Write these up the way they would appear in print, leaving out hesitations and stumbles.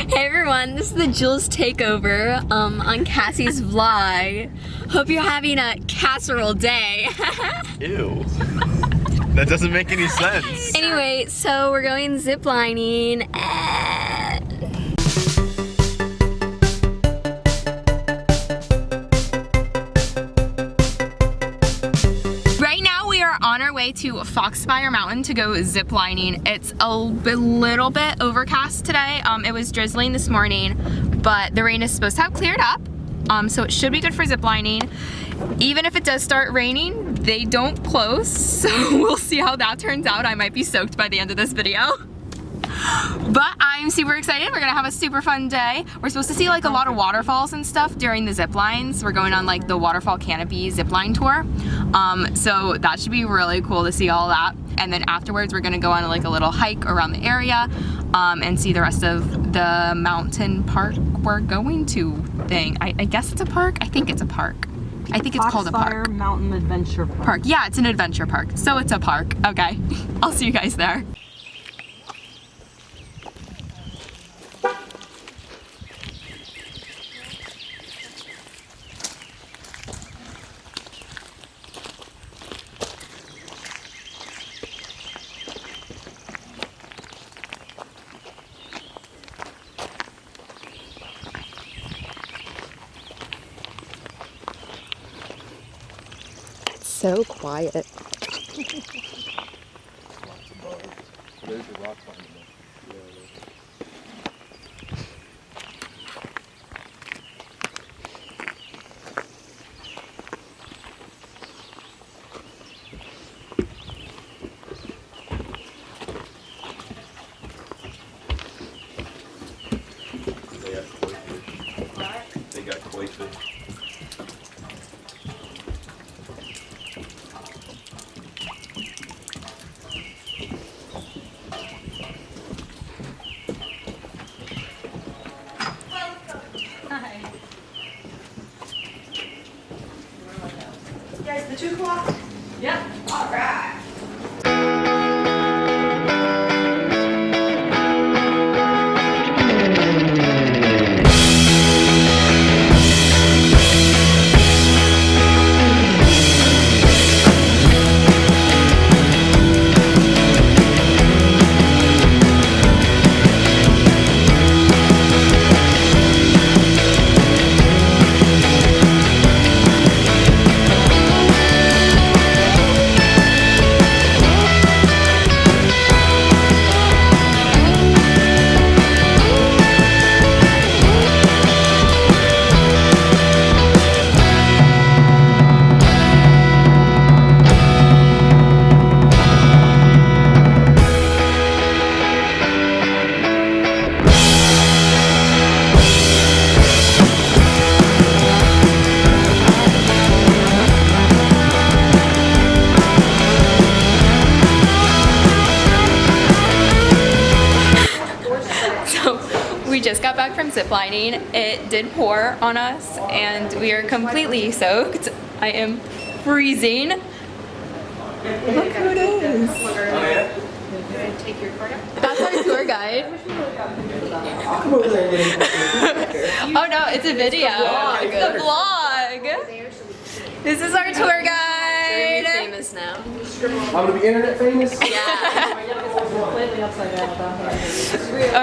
Hey everyone, this is the Jules takeover on Cassie's vlog. Hope you're having a casserole day. Ew. That doesn't make any sense. Anyway, so we're going ziplining. Right now we are on our way to Foxfire Mountain to go ziplining. It's a little bit overcast today. It was drizzling this morning, but the rain is supposed to have cleared up. So it should be good for ziplining. Even if it does start raining, they don't close, so we'll see how that turns out. I might be soaked by the end of this video. But I'm super excited. We're gonna have a super fun day. We're supposed to see like a lot of waterfalls and stuff during the zip lines. We're going on like the Waterfall Canopy zipline tour. So that should be really cool to see all that. And then afterwards, we're gonna go on like a little hike around the area and see the rest of the mountain park we're going to thing. I guess it's a park. I think it's a park. I think it's called a park. Foxfire Mountain Adventure Park. Yeah, it's an adventure park. So it's a park. Okay, I'll see you guys there. So quiet. There's a rock behind them. They got koi fish. Guys, the 2 o'clock? Yep. All right. We just got back from ziplining. It did pour on us and we are completely soaked. I am freezing. Look who it is. That's our tour guide. Oh no, it's a video. It's a vlog. This is our tour guide. You're famous now. I'm gonna be internet famous? Yeah. Oh my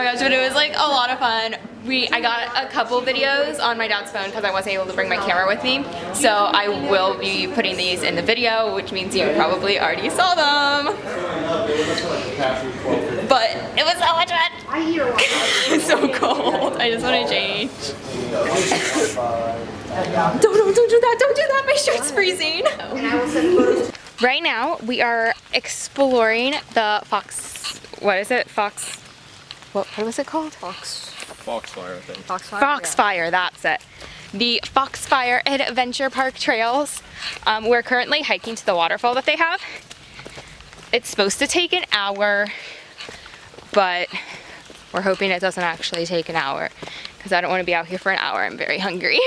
gosh, but it was like a lot of fun. I got a couple videos on my dad's phone because I wasn't able to bring my camera with me. So I will be putting these in the video, which means you probably already saw them. But it was so much fun. It's so cold. I just want to change. Don't do that. Don't do that. My shirt's freezing. Right now we are exploring the what was it? What was it called? Foxfire, I think. Foxfire, that's it. The Foxfire Adventure Park trails. We're currently hiking to the waterfall that they have. It's supposed to take an hour, but we're hoping it doesn't actually take an hour because I don't want to be out here for an hour. I'm very hungry.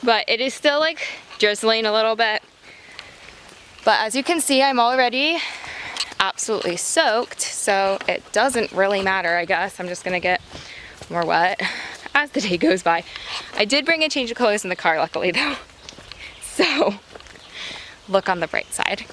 But it is still like drizzling a little bit. But as you can see, I'm already absolutely soaked, so it doesn't really matter, I guess. I'm just gonna get more wet as the day goes by. I did bring a change of clothes in the car, luckily, though. So, look on the bright side.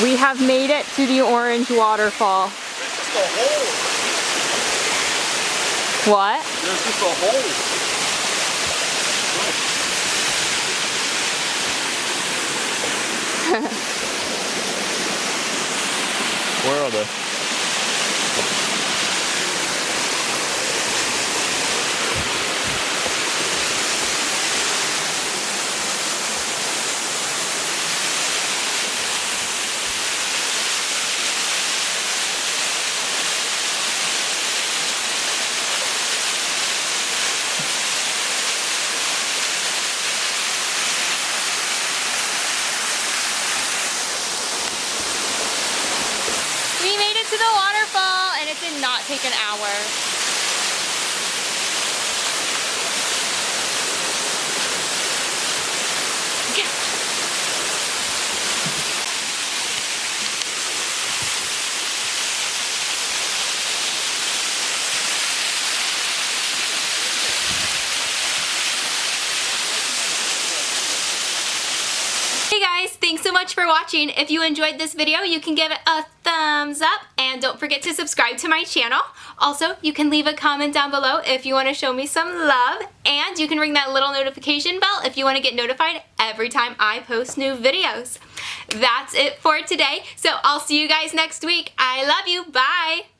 We have made it to the orange waterfall. There's just a hole. What? There's just a hole. Where are they? We made it to the waterfall and it did not take an hour. Hey guys, thanks so much for watching. If you enjoyed this video, you can give it a thumbs up and don't forget to subscribe to my channel. Also, you can leave a comment down below if you want to show me some love, and you can ring that little notification bell if you want to get notified every time I post new videos. That's it for today, so I'll see you guys next week. I love you. Bye!